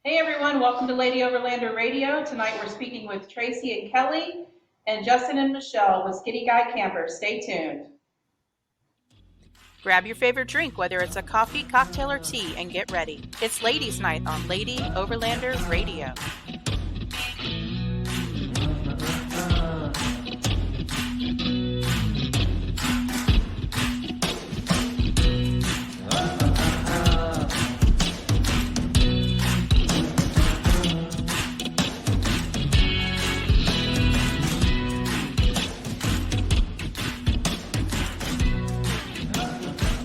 Hey everyone, welcome to Lady Overlander Radio. Tonight we're speaking with Traci and Kelly and Justin and Michelle with Skinny Guy Campers. Stay tuned. Grab your favorite drink, whether it's a coffee, cocktail, or tea, and get ready. It's Ladies' Night on Lady Overlander Radio.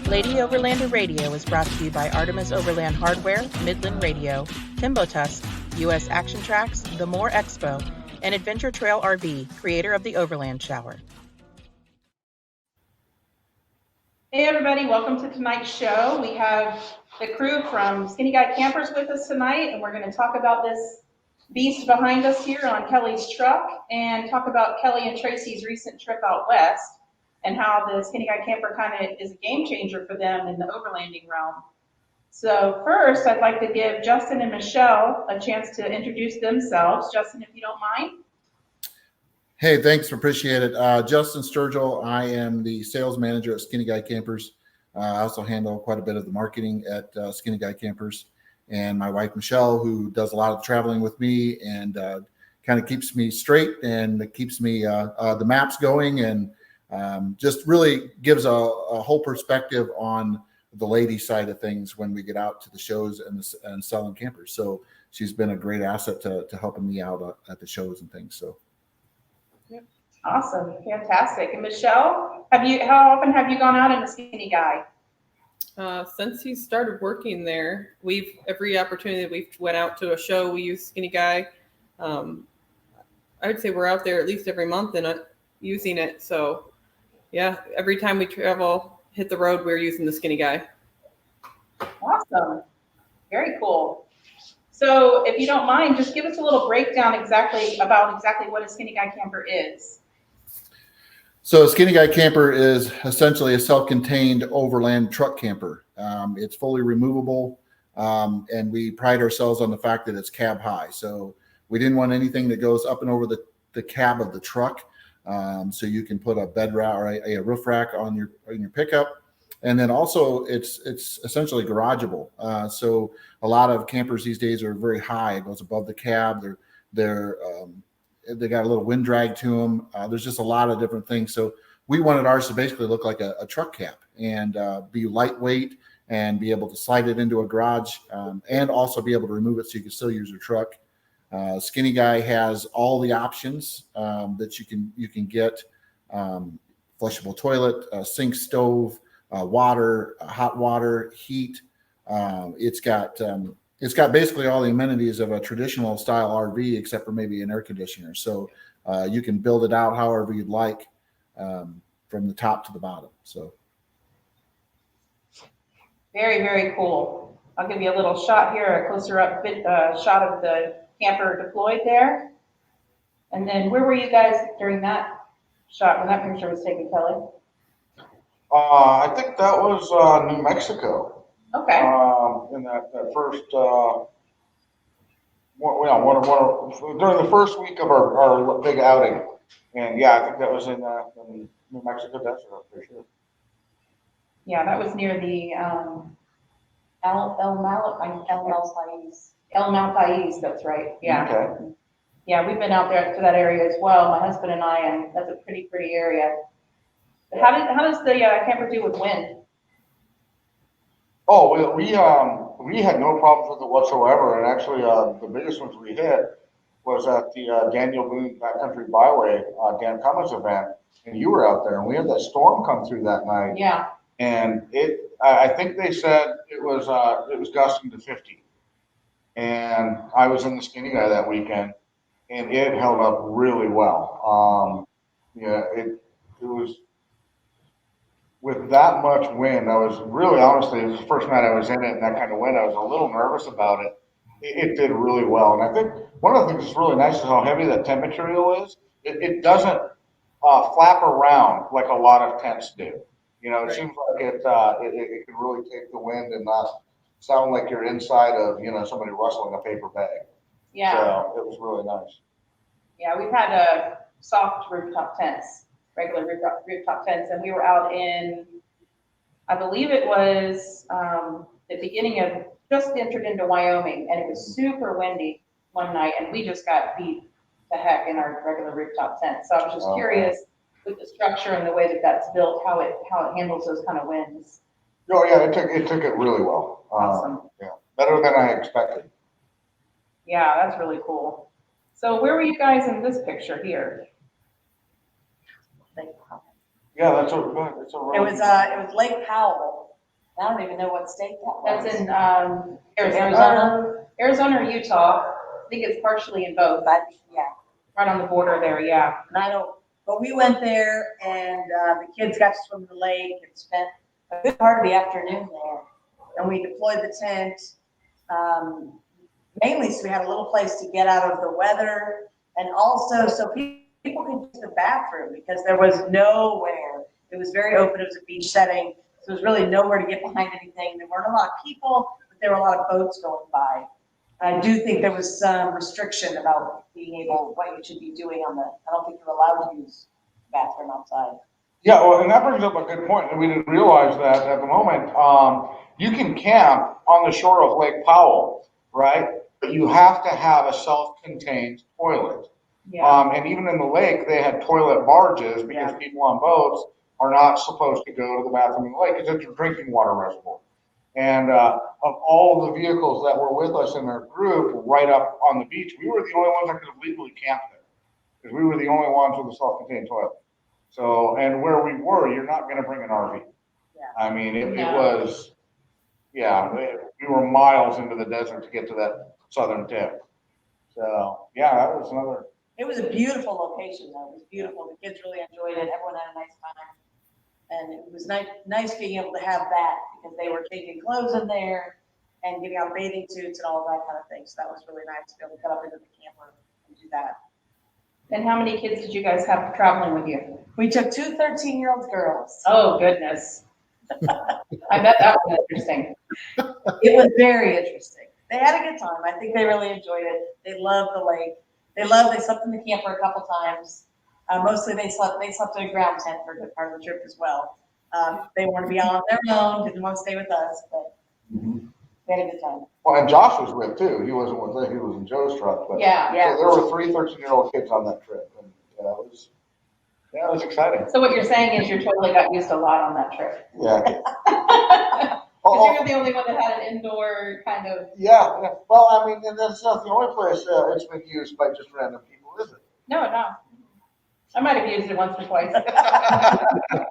Lady Overlander Radio is brought to you by Artemis Overland Hardware, Midland Radio, Timbo Tusk, U.S. Action Tracks, The More Expo, and Adventure Trail RV, creator of the Overland Shower. Hey everybody, welcome to tonight's show. We have the crew from Skinny Guy Campers with us tonight, and we're going to talk about this beast behind us here on Kelly's truck and talk about Kelly and Traci's recent trip out west, and how the Skinny Guy Camper kind of is a game changer for them in the overlanding realm. So first, I'd like to give Justin and Michelle a chance to introduce themselves. Justin, if you don't mind. Hey, thanks, appreciate it. Justin Sturgill, I am the sales manager at Skinny Guy Campers. I also handle quite a bit of the marketing at Skinny Guy Campers. And my wife, Michelle, who does a lot of the traveling with me and kind of keeps me straight and keeps me the maps going and just really gives a whole perspective on the lady side of things when we get out to the shows and selling campers. So she's been a great asset to helping me out at the shows and things. So. Awesome, fantastic. And Michelle, how often have you gone out in the Skinny Guy? Since he started working there, every opportunity we've went out to a show, we use Skinny Guy. I would say we're out there at least every month and using it. So yeah, every time we travel, hit the road, we're using the Skinny Guy. Awesome. Very cool. So if you don't mind, just give us a little breakdown about what a Skinny Guy camper is. So a Skinny Guy camper is essentially a self-contained overland truck camper. It's fully removable, and we pride ourselves on the fact that it's cab high. So we didn't want anything that goes up and over the cab of the truck. So you can put a bed rack or a roof rack on your pickup, and then also it's essentially garageable. So a lot of campers these days are very high; it goes above the cab. They got a little wind drag to them. There's just a lot of different things. So we wanted ours to basically look like a truck cab and be lightweight and be able to slide it into a garage and also be able to remove it so you can still use your truck. Skinny Guy has all the options that you can get: flushable toilet, sink, stove, water, hot water, heat. It's got basically all the amenities of a traditional style RV, except for maybe an air conditioner. So you can build it out however you'd like, from the top to the bottom. So very, very cool. I'll give you a little shot here, a closer up shot of the camper deployed there. And then where were you guys during that shot when that picture was taken, Kelly? I think that was New Mexico. Okay. In that first, during the first week of our big outing, and yeah, I think that was in New Mexico desert for sure. Yeah, that was near the El Malpais. That's right. Yeah. Okay. Yeah, we've been out there to that area as well, my husband and I, and that's a pretty area. But how does the camper do with wind? Oh, we had no problems with it whatsoever, and actually the biggest ones we hit was at the Daniel Boone Backcountry Byway Dan Cummins event, and you were out there, and we had that storm come through that night. Yeah. And I think they said it was gusting to 50, and I was in the Skinny Guy that weekend, and it held up really well. It was. With that much wind, I was really, honestly, it was the first night I was in it and that kind of wind, I was a little nervous about it. It did really well. And I think one of the things that's really nice is how heavy that tent material is. It doesn't flap around like a lot of tents do. It seems like it can really take the wind and not sound like you're inside of, somebody rustling a paper bag. Yeah, So it was really nice. yeah, we've had soft rooftop tents, regular rooftop tents, and we were out in, I believe it was the beginning of, just entered into Wyoming, and it was super windy one night, and we just got beat to heck in our regular rooftop tent. So I was just curious with the structure and the way that that's built, how it handles those kind of winds. Oh yeah, it took it really well. Awesome. Yeah, better than I expected. Yeah, that's really cool. So where were you guys in this picture here? Yeah, it's a It really was Lake Powell. I don't even know what state that was. That's in Arizona or Utah. I think it's partially in both. But yeah, Right on the border there, yeah. and I don't. But we went there, and the kids got to swim in the lake and spent a good part of the afternoon there. And we deployed the tent, mainly so we had a little place to get out of the weather, and also so people could use the bathroom because there was nowhere. It was very open. It was a beach setting, so there was really nowhere to get behind anything. There weren't a lot of people, but there were a lot of boats going by. I do think there was some restriction about being able, what you should be doing I don't think you're allowed to use the bathroom outside. Yeah, well, and that brings up a good point, and we didn't realize that at the moment. You can camp on the shore of Lake Powell, right? But you have to have a self-contained toilet. Yeah. And even in the lake, they had toilet barges because people on boats are not supposed to go to the bathroom in the lake because it's a drinking water reservoir. And of all of the vehicles that were with us in our group right up on the beach, we were the only ones that could have legally camped there because we were the only ones with a self-contained toilet. So, and where we were, you're not going to bring an RV. Yeah. I mean, it was, we were miles into the desert to get to that southern tip. So, yeah, that was another. It was a beautiful location, though. It was beautiful. The kids really enjoyed it. Everyone had a nice time. And it was nice being able to have that because they were changing clothes in there and getting out bathing suits and all that kind of thing. So that was really nice to be able to cut up into the camper and do that. And how many kids did you guys have traveling with you? We took two 13-year-old girls. Oh, goodness. I bet that was interesting. It was very interesting. They had a good time. I think they really enjoyed it. They loved the lake. They slept in the camper a couple times. Mostly they slept in a ground tent for a good part of the trip as well. They wanted to be out on their own, didn't want to stay with us, but they had a good time. Well, and Josh was with too. He wasn't with us. He was in Joe's truck. But Yeah. So there were 3 13-year-old kids on that trip. And it was exciting. So what you're saying is you totally got used a lot on that trip. Yeah. Because you were the only one that had an indoor kind of. Yeah. Well, I mean, and that's not the only place it's been used by just random people, is it? No. I might have used it once or twice.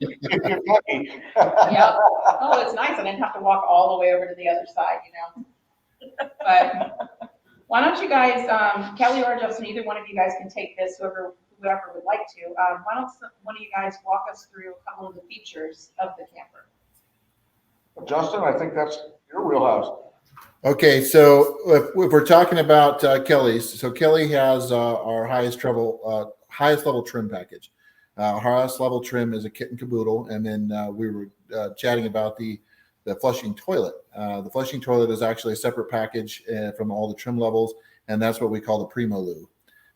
If you're lucky. Yeah. Oh, it's nice. I didn't have to walk all the way over to the other side, But why don't you guys, Kelly or Justin, either one of you guys can take this, whoever would like to. Why don't one of you guys walk us through a couple of the features of the camper? Justin, I think that's your wheelhouse. Okay, so if we're talking about Kelly's, so Kelly has our highest level trim package. Our highest level trim is a kit and caboodle, and then we were chatting about the flushing toilet. The flushing toilet is actually a separate package from all the trim levels, and that's what we call the Primo Loo.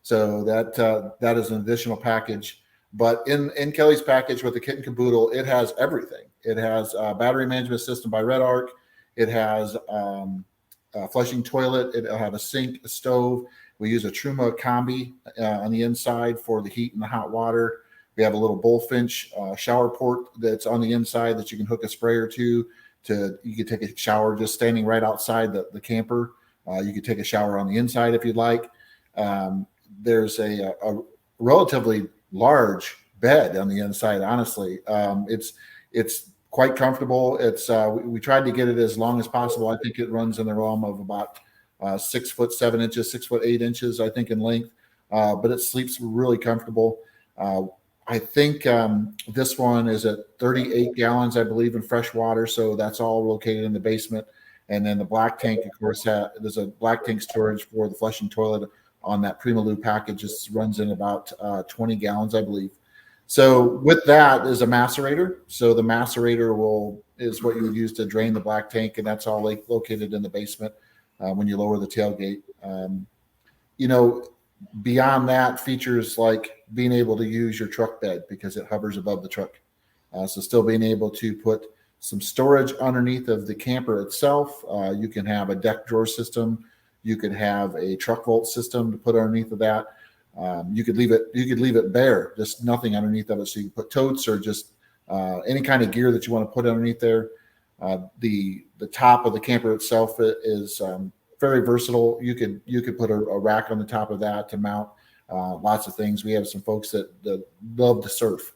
So that is an additional package. But in Kelly's package with the kit and caboodle, it has everything. It has a battery management system by Red Arc. It has a flushing toilet. It'll have a sink, a stove. We use a Truma combi on the inside for the heat and the hot water. We have a little Bullfinch shower port that's on the inside that you can hook a sprayer to. You can take a shower just standing right outside the camper. You could take a shower on the inside if you'd like. There's a relatively large bed on the inside. Honestly, it's quite comfortable. We tried to get it as long as possible. I think it runs in the realm of about 6 foot 7 inches, 6 foot 8 inches, I think, in length. But it sleeps really comfortable. I think this one is at 38 gallons, I believe, in fresh water. So that's all located in the basement. And then the black tank, of course, there's a black tank storage for the flushing toilet on that Primo Loo package. It runs in about 20 gallons, I believe. So with that is a macerator. So the macerator is what you would use to drain the black tank, and that's all located in the basement when you lower the tailgate. Beyond that, features like being able to use your truck bed because it hovers above the truck. So still being able to put some storage underneath of the camper itself. You can have a deck drawer system. You could have a truck vault system to put underneath of that. You could leave it bare, just nothing underneath of it. So you can put totes or just any kind of gear that you want to put underneath there. The top of the camper itself is very versatile. You could put a rack on the top of that to mount lots of things. We have some folks that love to surf,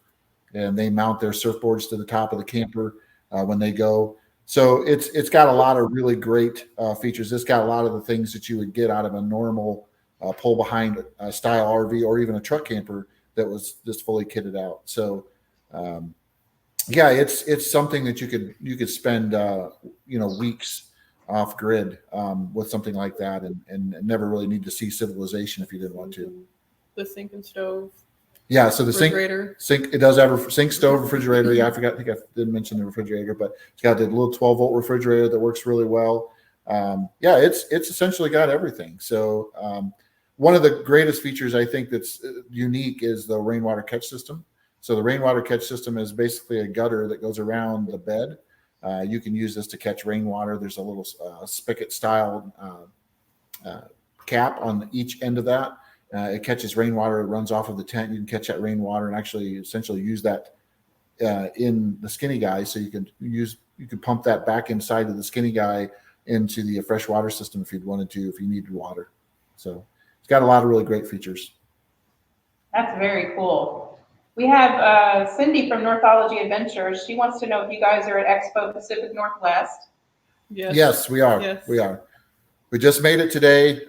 and they mount their surfboards to the top of the camper when they go. So it's got a lot of really great features. It's got a lot of the things that you would get out of a normal pull behind style RV or even a truck camper that was just fully kitted out. So it's something that you could spend weeks off grid with something like that and never really need to see civilization if you didn't want to. The sink and stove. Yeah, so the sink, it does have a sink, stove, refrigerator. Yeah, I think I didn't mention the refrigerator, but it's got the little 12-volt refrigerator that works really well. It's essentially got everything. So one of the greatest features I think that's unique is the rainwater catch system. So the rainwater catch system is basically a gutter that goes around the bed. You can use this to catch rainwater. There's a little spigot-style cap on each end of that. It catches rainwater. It runs off of the tent. You can catch that rainwater and actually essentially use that in the Skinny Guy. So you can pump that back inside of the Skinny Guy into the fresh water system if you wanted to, if you needed water. So it's got a lot of really great features. That's very cool. We have Cindy from Northology Adventures. She wants to know if you guys are at Expo Pacific Northwest. Yes, we are. Yes. We are. We just made it today.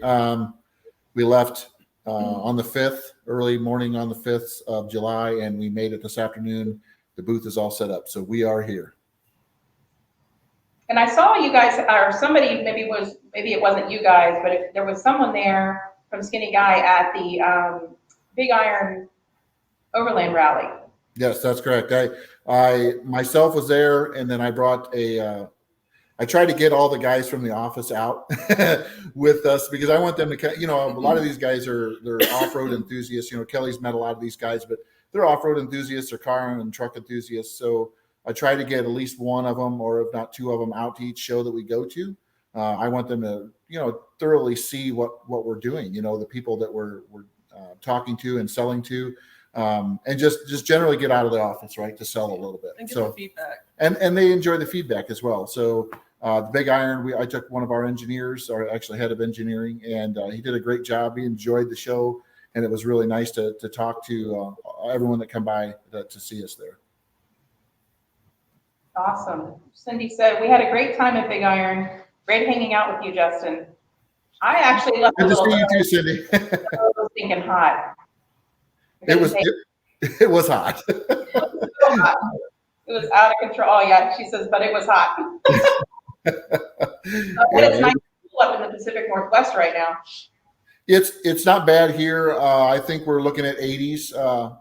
We left on the 5th, early morning on the 5th of July, and we made it this afternoon. The booth is all set up, so we are here. And I saw you guys, or somebody, maybe it wasn't you guys, but if there was someone there from Skinny Guy at the Big Iron Overland Rally. Yes, that's correct. I myself was there, and then I brought I tried to get all the guys from the office out with us because I want them to, a lot of these guys they're off-road enthusiasts. Kelly's met a lot of these guys, but they're off-road enthusiasts or car and truck enthusiasts. So I try to get at least one of them, or if not two of them, out to each show that we go to. I want them to, thoroughly see what we're doing, the people that we're talking to and selling to. And just generally get out of the office, right, to sell a little bit. And get the feedback. And they enjoy the feedback as well. So the Big Iron, I took one of our engineers, or actually head of engineering, and he did a great job. He enjoyed the show, and it was really nice to talk to everyone that come by to see us there. Awesome. Cindy said, we had a great time at Big Iron. Great hanging out with you, Justin. I actually left Good to see you too, Cindy. I was thinking hot. It was hot. It was out of control. Oh, yeah, she says, but it was hot. But it's nice up in the Pacific Northwest right now. It's not bad here. I think we're looking at 80s,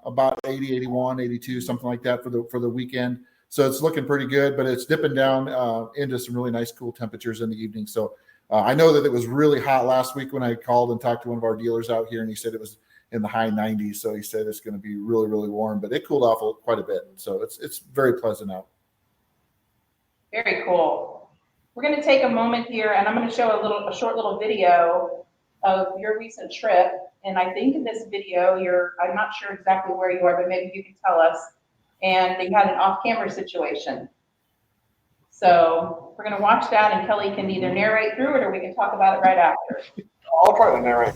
about 80, 81, 82, something like that for the weekend. So it's looking pretty good, but it's dipping down into some really nice cool temperatures in the evening. So I know that it was really hot last week when I called and talked to one of our dealers out here, and he said it was in the high 90s. So he said it's going to be really, really warm, but it cooled off quite a bit. So it's very pleasant out. Very cool. We're going to take a moment here, and I'm going to show a short little video of your recent trip. And I think in this video, I'm not sure exactly where you are, but maybe you can tell us. And you had an off-camera situation. So we're going to watch that, and Kelly can either narrate through it or we can talk about it right after. I'll try to narrate.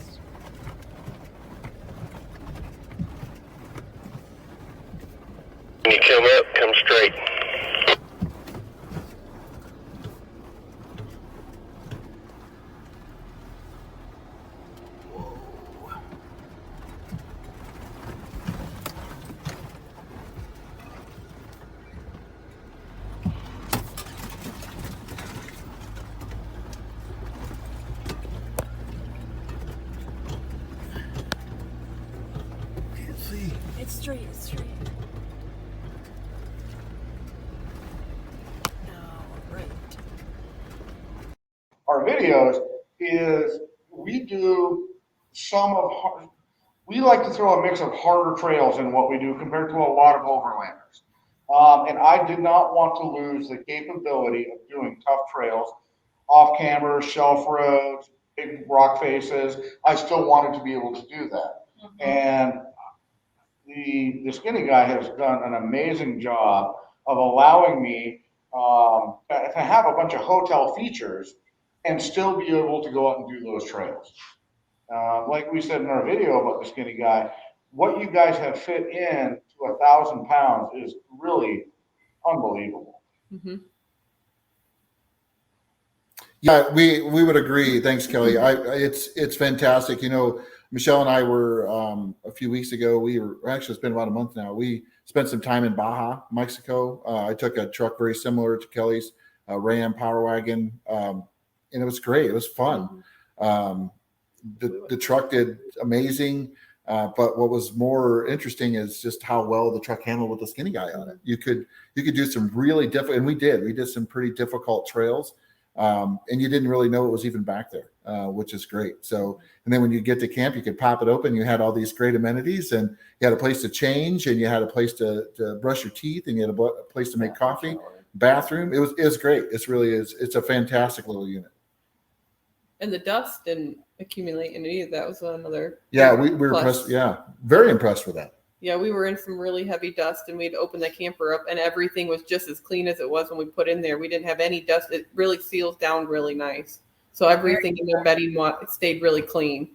When you come up, come straight. It's straight, it's straight. videos is we like to throw a mix of harder trails in what we do compared to a lot of overlanders. And I did not want to lose the capability of doing tough trails, off camber, shelf roads, big rock faces. I still wanted to be able to do that. And the skinny guy has done an amazing job of allowing me to have a bunch of hotel features and still be able to go out and do those trails. Like we said in our video about the skinny guy, what you guys have fit in to 1,000 pounds is really unbelievable. Mm-hmm. Yeah, we would agree. Thanks, Kelly. It's fantastic. You know, Michelle and I were a few weeks ago. Actually, it's been about a month now. We spent some time in Baja, Mexico. I took a truck very similar to Kelly's, a Ram Power Wagon, and it was great. It was fun. The truck did amazing, but what was more interesting is just how well the truck handled with the skinny guy on it. You could do some really difficult, and we did some pretty difficult trails. And you didn't really know it was even back there, which is great. So, and then when you get to camp, you could pop it open. You had all these great amenities, and you had a place to change, and you had a place to brush your teeth, and you had a place to make coffee, bathroom. It was great. It's a fantastic little unit. And the dust didn't accumulate in it either. That was another. Yeah, we were impressed. Yeah, very impressed with that. Yeah, we were in some really heavy dust, and we'd open the camper up, and everything was just as clean as it was when we put in there. We didn't have any dust. It really seals down really nice. So everything in their bedding stayed really clean.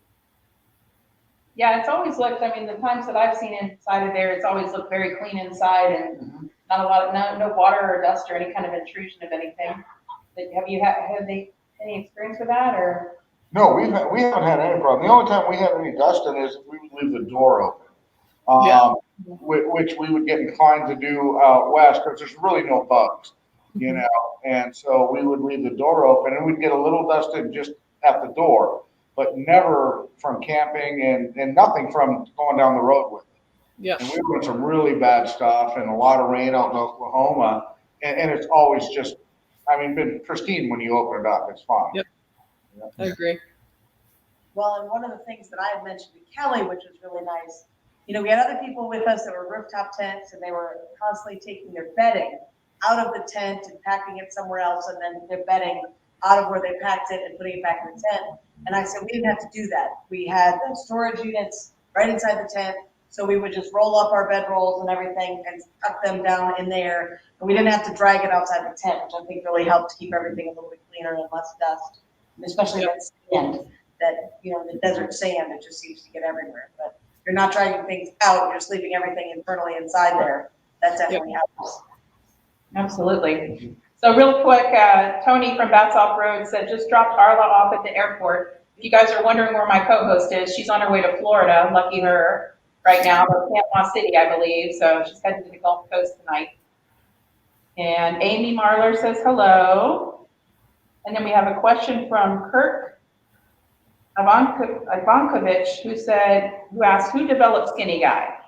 Yeah, it's always looked, I mean, the times that I've seen inside of there, it's always looked very clean inside and not a lot of, no water or dust or any kind of intrusion of anything. Have you had any experience with that, or? No, we haven't had any problem. The only time we have any dust in is if we would leave the door open. Which we would get inclined to do out west because there's really no bugs, you know, and so we would leave the door open and we'd get a little dusted just at the door, but never from camping and nothing from going down the road with it. Yeah. And we were doing some really bad stuff and a lot of rain out in Oklahoma, and it's always just, I mean, been pristine when you open it up. It's fine. Yep. Yeah. I agree. Well, and one of the things that I had mentioned to Kelly, which was really nice, you know, we had other people with us that were rooftop tents, and they were constantly taking their bedding out of the tent and packing it somewhere else, and then their bedding out of where they packed it and putting it back in the tent. And I said, we didn't have to do that. We had the storage units right inside the tent, so we would just roll up our bedrolls and everything and tuck them down in there, and we didn't have to drag it outside the tent, which I think really helped keep everything a little bit cleaner and less dust, and especially that sand, that, you know, the desert sand, it just seems to get everywhere. But you're not dragging things out, you're just leaving everything internally inside there. That definitely helps. Absolutely. So real quick, Tony from Bats Off Road said, just dropped Arla off at the airport. If you guys are wondering where my co-host is, she's on her way to Florida, lucky her, right now, but Panama City, I believe. So she's heading to the Gulf Coast tonight. And Amy Marler says hello. And then we have a question from Kirk Ivankovich, who asked, who developed Skinny Guy?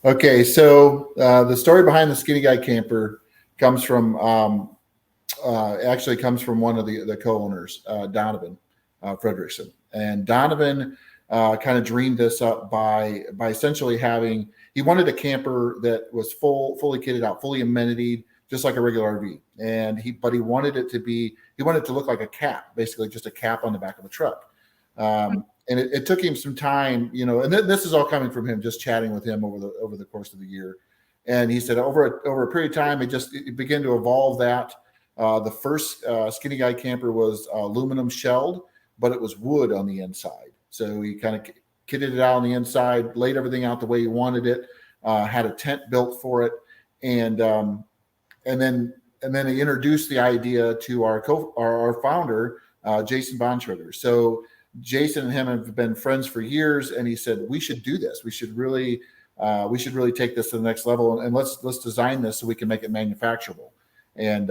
Okay, so the story behind the Skinny Guy camper comes from one of the co-owners, Donovan Fredrickson. And Donovan kind of dreamed this up by essentially he wanted a camper that was fully kitted out, fully amenitied, just like a regular RV. And he wanted it to look like a cap, basically just a cap on the back of a truck. And it took him some time, you know, and this is all coming from him, just chatting with him over the course of the year. And he said over a period of time, it began to evolve that. The first Skinny Guy camper was aluminum shelled, but it was wood on the inside. So he kind of kitted it out on the inside, laid everything out the way he wanted it, had a tent built for it. And then he introduced the idea to our founder, Jason Bonschroeder. So Jason and him have been friends for years, and he said, we should do this. We should really take this to the next level, and let's design this so we can make it manufacturable, and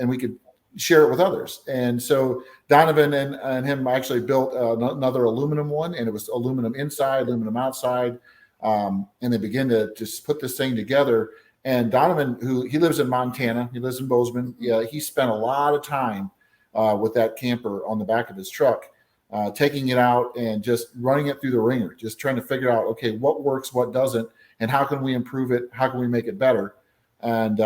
we could share it with others. And so Donovan and him actually built another aluminum one, and it was aluminum inside, aluminum outside, and they began to just put this thing together. And Donovan, he lives in Montana, he lives in Bozeman. Yeah, he spent a lot of time with that camper on the back of his truck, taking it out and just running it through the ringer, just trying to figure out, okay, what works, what doesn't, and how can we improve it? How can we make it better? And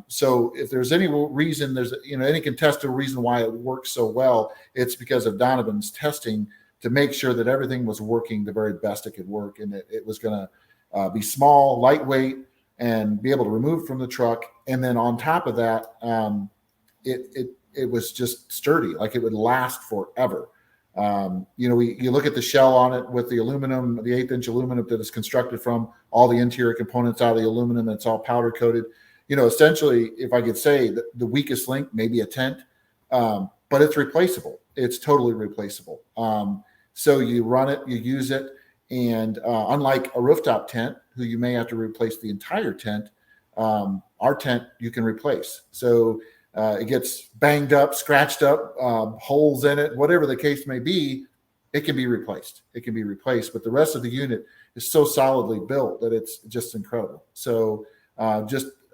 so if there's any reason, there's, any contested reason why it works so well, it's because of Donovan's testing to make sure that everything was working the very best it could work. And it was going to be small, lightweight, and be able to remove from the truck. And then on top of that, it was just sturdy, like it would last forever. You look at the shell on it with the aluminum, the 1/8-inch aluminum that is constructed from, all the interior components out of the aluminum, it's all powder coated. Essentially, if I could say, the weakest link, maybe a tent, but it's replaceable. It's totally replaceable. So you run it, you use it, and unlike a rooftop tent, who you may have to replace the entire tent, our tent you can replace. So it gets banged up, scratched up, holes in it, whatever the case may be, it can be replaced. It can be replaced, but the rest of the unit is so solidly built that it's just incredible. So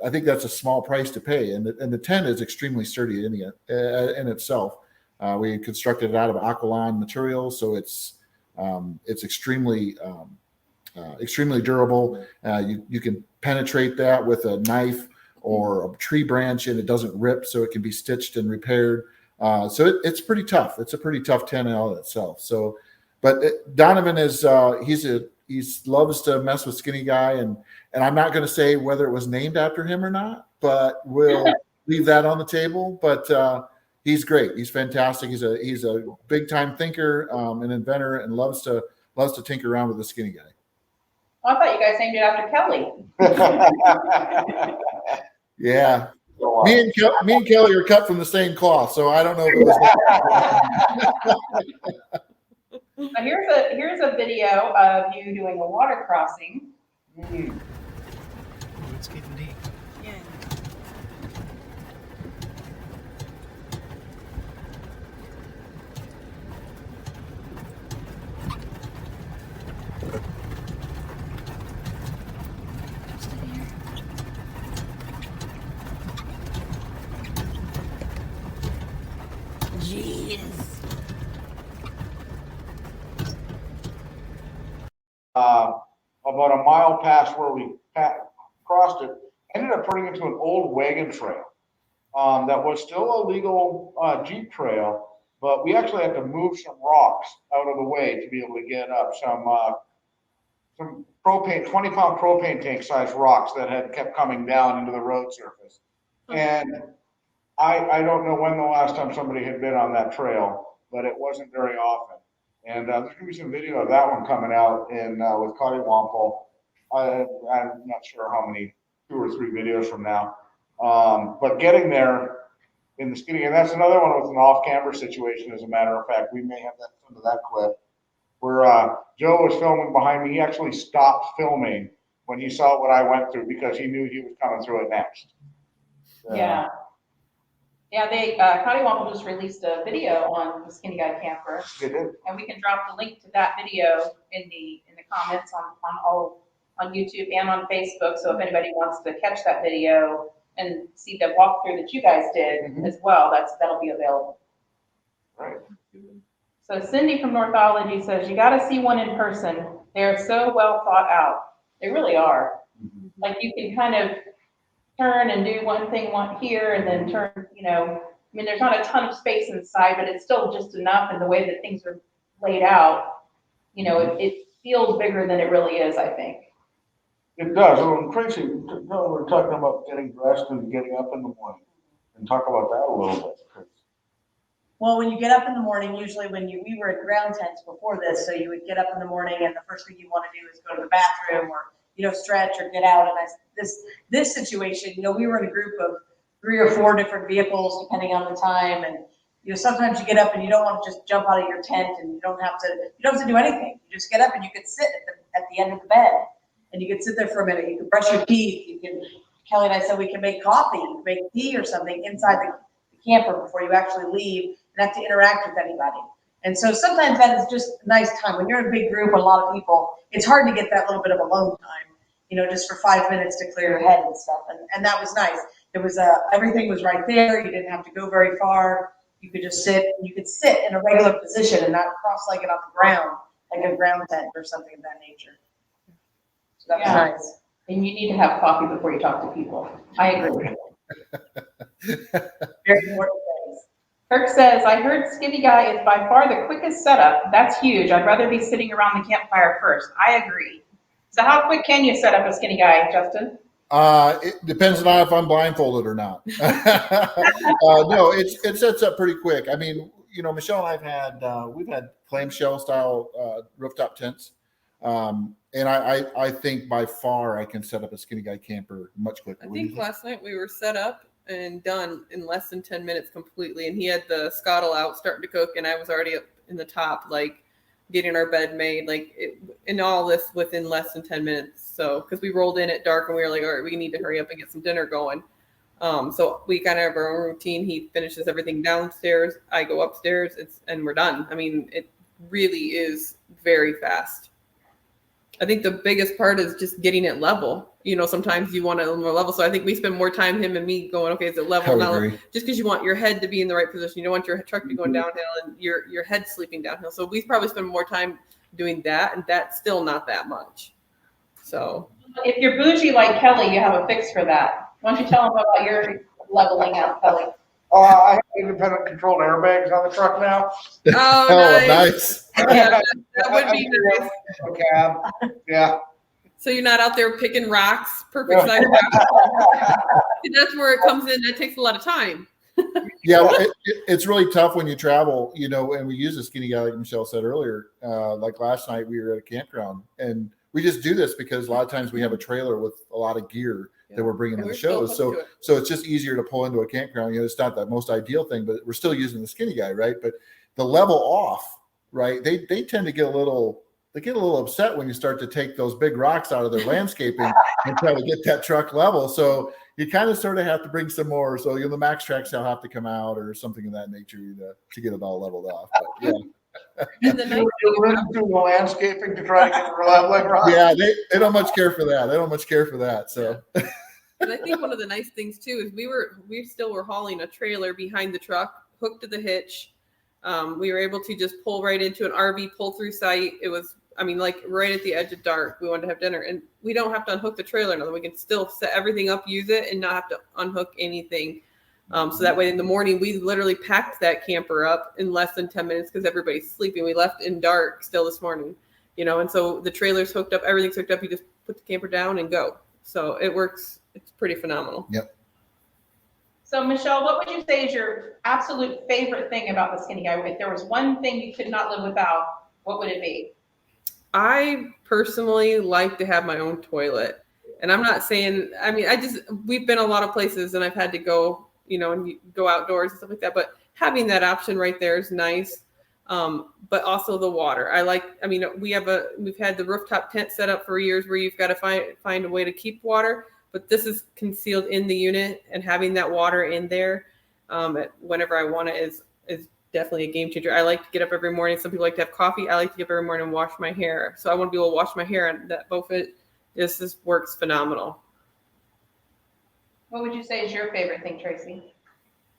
I think that's a small price to pay, and the tent is extremely sturdy in itself. We constructed it out of Aqualon materials, so it's extremely durable. You can penetrate that with a knife or a tree branch, and it doesn't rip, so it can be stitched and repaired. So it's pretty tough. It's a pretty tough tent in all itself. So, but Donovan is he loves to mess with Skinny Guy, and I'm not going to say whether it was named after him or not, but we'll leave that on the table. But he's great. He's fantastic. He's a big time thinker, an inventor, and loves to tinker around with the Skinny Guy. Oh, I thought you guys named it after Kelly. Yeah. Me and Kelly are cut from the same cloth, so I don't know if it was. Now here's a video of you doing a water crossing. It's getting deep. Yeah. Jeez. About a mile past where we crossed it, ended up turning into an old wagon trail that was still a legal Jeep trail, but we actually had to move some rocks out of the way to be able to get up some propane, 20-pound propane tank sized rocks that had kept coming down into the road surface. And I don't know when the last time somebody had been on that trail, but it wasn't very often. And there's going to be some video of that one coming out with Cottywomple. I'm not sure how many, 2 or 3 videos from now. But getting there in the Skinny, and that's another one with an off-camera situation, as a matter of fact. We may have some of that clip where Joe was filming behind me. He actually stopped filming when he saw what I went through because he knew he was coming through it next. Yeah. Yeah, Cottywomple just released a video on the Skinny Guy Camper. They did. And we can drop the link to that video in the comments on YouTube and on Facebook. So if anybody wants to catch that video and see the walkthrough that you guys did as well, that'll be available. Right. So Cindy from Northology says, you got to see one in person. They're so well thought out. They really are. Like you can kind of turn and do one thing here and then turn, I mean, there's not a ton of space inside, but it's still just enough. And the way that things are laid out, it feels bigger than it really is, I think. It does. Well, Traci, we're talking about getting dressed and getting up in the morning, and talk about that a little bit. Well, when you get up in the morning, usually we were at ground tents before this, so you would get up in the morning and the first thing you want to do is go to the bathroom or, stretch or get out. And this situation, we were in a group of 3 or 4 different vehicles, depending on the time. And, sometimes you get up and you don't want to just jump out of your tent and you don't have to do anything. You just get up and you could sit at the end of the bed and you could sit there for a minute. You could brush your teeth. Kelly and I said we can make coffee, you can make tea or something inside the camper before you actually leave and have to interact with anybody. And so sometimes that is just a nice time. When you're in a big group, a lot of people, it's hard to get that little bit of alone time, just for 5 minutes to clear your head and stuff. And that was nice. There was everything was right there. You didn't have to go very far. You could just sit in a regular position and not cross-legged on the ground, like a ground tent or something of that nature. So that was Yeah. nice. And you need to have coffee before you talk to people. I agree. Very important things. Kirk says, I heard Skinny Guy is by far the quickest setup. That's huge. I'd rather be sitting around the campfire first. I agree. So how quick can you set up a Skinny Guy, Justin? It depends on if I'm blindfolded or not. No, it sets up pretty quick. I mean, Michelle and we've had clamshell style rooftop tents. And I think by far I can set up a Skinny Guy camper much quicker. I think last night we were set up and done in less than 10 minutes completely. And he had the scuttle out starting to cook, and I was already up in the top, like getting our bed made, and all this within less than 10 minutes. So, because we rolled in at dark and we were like, all right, we need to hurry up and get some dinner going. So we kind of have our own routine. He finishes everything downstairs. I go upstairs, and we're done. I mean, it really is very fast. I think the biggest part is just getting it level. Sometimes you want it a little more level. So I think we spend more time, him and me, going, okay, is it level? Not just because you want your head to be in the right position. You don't want your truck to be going downhill and your head sleeping downhill. So we probably spend more time doing that, and that's still not that much. So if you're bougie like Kelly, you have a fix for that. Why don't you tell them about your leveling out, Kelly? I have independent controlled airbags on the truck now. Oh, nice. Yeah, that would be nice. A cab. Yeah. So you're not out there picking rocks, perfect size rocks. That's where it comes in. That takes a lot of time. Yeah, it's really tough when you travel, and we use a Skinny Guy, like Michelle said earlier. Like last night, we were at a campground, and we just do this because a lot of times we have a trailer with a lot of gear that we're bringing to the shows. So it's just easier to pull into a campground. It's not the most ideal thing, but we're still using the Skinny Guy, right? But the level off, right? They tend to get a little upset when you start to take those big rocks out of their landscaping and try to get that truck level. So you kind of sort of have to bring some more. So the max tracks will have to come out or something of that nature to get it all leveled off. But, yeah. And the nice You're running through the landscaping to try to get the leveling rocks. Yeah, they don't much care for that. They don't much care for that. So. And I think one of the nice things too is we still were hauling a trailer behind the truck, hooked to the hitch. We were able to just pull right into an RV pull through site. It was, right at the edge of dark. We wanted to have dinner, and we don't have to unhook the trailer now. We can still set everything up, use it, and not have to unhook anything. So that way in the morning, we literally packed that camper up in less than 10 minutes because everybody's sleeping. We left in dark still this morning, and so the trailer's hooked up, everything's hooked up. You just put the camper down and go. So it works. It's pretty phenomenal. Yep. So Michelle, what would you say is your absolute favorite thing about the Skinny Guy? If there was one thing you could not live without, what would it be? I personally like to have my own toilet. And I'm not saying, we've been a lot of places and I've had to go, and you go outdoors and stuff like that. But having that option right there is nice. But also the water. We've had the rooftop tent set up for years where you've got to find a way to keep water. But this is concealed in the unit, and having that water in there whenever I want it is definitely a game changer. I like to get up every morning. Some people like to have coffee. I like to get up every morning and wash my hair. So I want to be able to wash my hair, and that both this just works phenomenal. What would you say is your favorite thing, Traci? I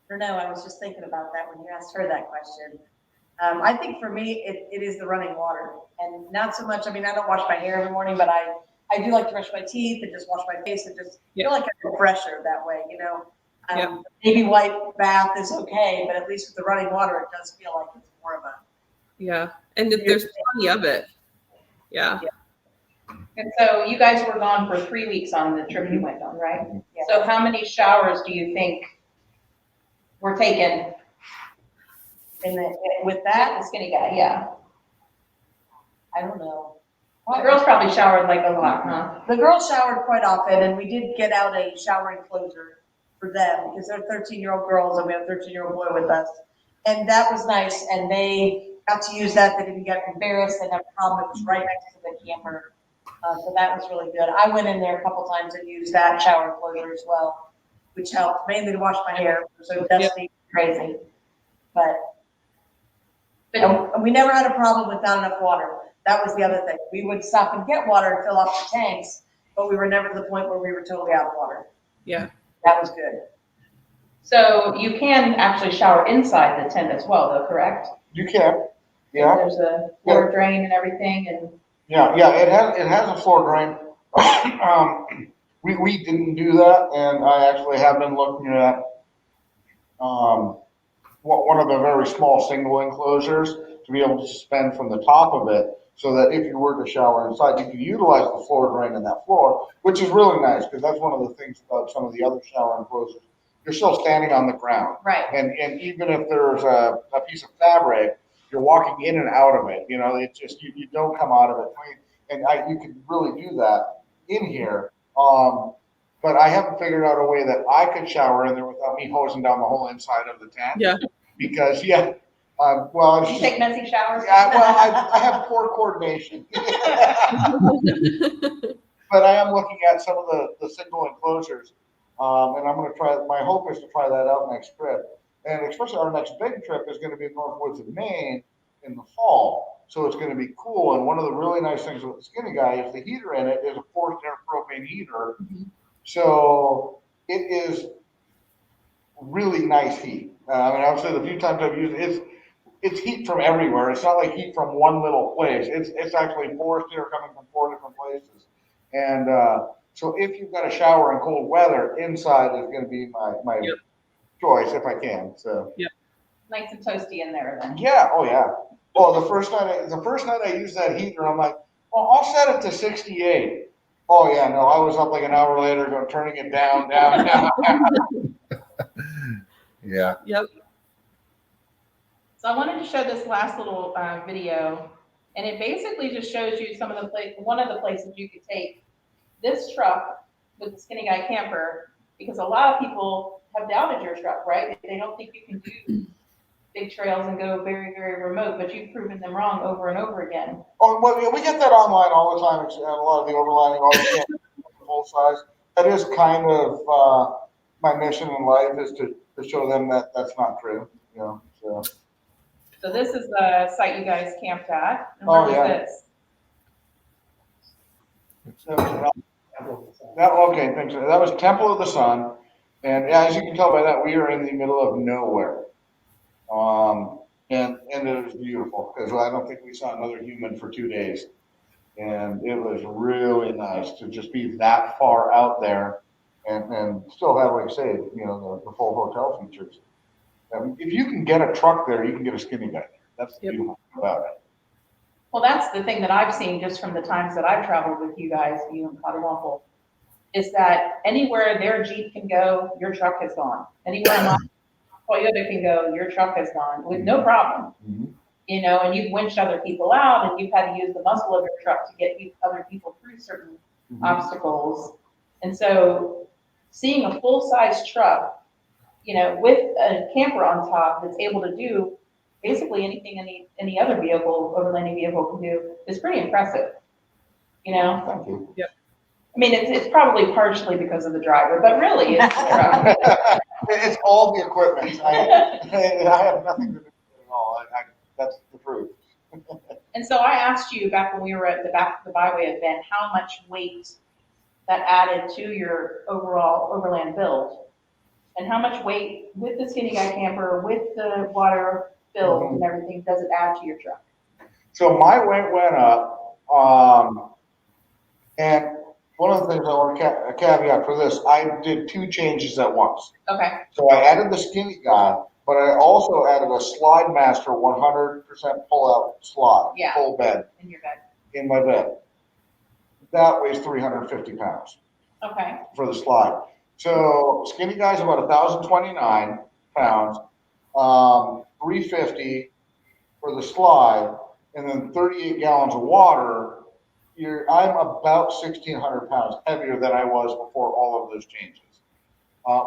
don't know. I was just thinking about that when you asked her that question. I think for me, it is the running water, and not so much. I don't wash my hair every morning, but I do like to brush my teeth and just wash my face and just feel like I'm fresher that way, Maybe white bath is okay, but at least with the running water, it does feel like it's more of a. Yeah, and there's plenty of it. Yeah. And so you guys were gone for 3 weeks on the trip you went on, right? Yeah. So how many showers do you think were taken? With that, The Skinny Guy, yeah. I don't know. The girls probably showered like a lot, huh? The girls showered quite often, and we did get out a shower enclosure for them because they're 13-year-old girls, and we have a 13-year-old boy with us. And that was nice, and they got to use that. They didn't get embarrassed. They didn't have a problem. It was right next to the camper. So that was really good. I went in there a couple times and used that shower enclosure as well, which helped mainly to wash my hair. So dusty, crazy. But we never had a problem with not enough water. That was the other thing. We would stop and get water and fill up the tanks, but we were never to the point where we were totally out of water. Yeah. That was good. So you can actually shower inside the tent as well, though, correct? You can, yeah. There's a floor drain and everything, and Yeah, it has a floor drain. We didn't do that, and I actually have been looking at one of the very small single enclosures to be able to suspend from the top of it, so that if you were to shower inside, you can utilize the floor drain in that floor, which is really nice because that's one of the things about some of the other shower enclosures. You're still standing on the ground, right. and even if there's a piece of fabric, you're walking in and out of it. You know, it's just you don't come out of it clean. And you could really do that in here. But I haven't figured out a way that I could shower in there without me hosing down the whole inside of the tent. Yeah. Because, well, You take messy showers? yeah, well, I have poor coordination. But I am looking at some of the single enclosures. And I'm going to try, my hope is to try that out next trip. And especially our next big trip is going to be in Northwoods of Maine in the fall. So it's going to be cool. And one of the really nice things with the Skinny Guy is the heater in it is a forced air propane heater. Mhm. So it is really nice heat. I mean, I've said a few times I've used it, it's heat from everywhere. It's not like heat from one little place. It's actually forced air coming from 4 different places. And so if you've got a shower in cold weather, inside is going to be my Yep. choice if I can. So Nice and toasty in there then. yeah, oh yeah. Well, the first night I used that heater, I'm like, well, I'll set it to 68. Oh yeah, no, I was up like an hour later, turning it down. Yeah. Yep. So I wanted to show this last little video, and it basically just shows you some of one of the places you could take this truck with the Skinny Guy camper, because a lot of people have doubted your truck, right? They don't think you can do big trails and go very, very remote, but you've proven them wrong over and over again. Oh, well, yeah, we get that online all the time. And a lot of the overlanding, all the full size. That is kind of my mission in life, is to show them that that's not true. You know. So this is the site you guys camped at. And Oh, where yeah. was this? Okay, thanks. That was Temple of the Sun, and yeah, as you can tell by that, we are in the middle of nowhere. And it was beautiful because I don't think we saw another human for 2 days, and it was really nice to just be that far out there and still have, like I say, you know, the full hotel features. If you can get a truck there, you can get a Skinny Guy there. That's the beautiful thing about it. Well, that's the thing that I've seen just from the times that I've traveled with you guys, you and Cottawampel, is that anywhere their Jeep can go, your truck has gone. Anywhere my Toyota can go, your truck has gone with no problem. Mm-hmm. You know, and you've winched other people out, and you've had to use the muscle of your truck to get other people through certain obstacles. And so seeing a full-size truck, you know, with a camper on top that's able to do basically anything any other vehicle, overlanding vehicle can do, is pretty impressive. You know? Thank you. Yep. I mean, it's probably partially because of the driver, but really it's the driver. It's all the equipment. I have nothing to do with it at all. That's the truth. And so I asked you back when we were at the back of the byway event, how much weight that added to your overall overland build, and how much weight with the Skinny Guy camper, with the water build and everything, does it add to your truck? So my weight went up, and one of the things I want to caveat for this, I did 2 changes at once. Okay. So I added the Skinny Guy, but I also added a Slide Master 100% pull-out slide, Yeah. full bed, In your bed. in my bed. That weighs 350 pounds Okay. for the slide. So Skinny Guy's about 1,029 pounds, 350 for the slide, and then 38 gallons of water. I'm about 1,600 pounds heavier than I was before all of those changes,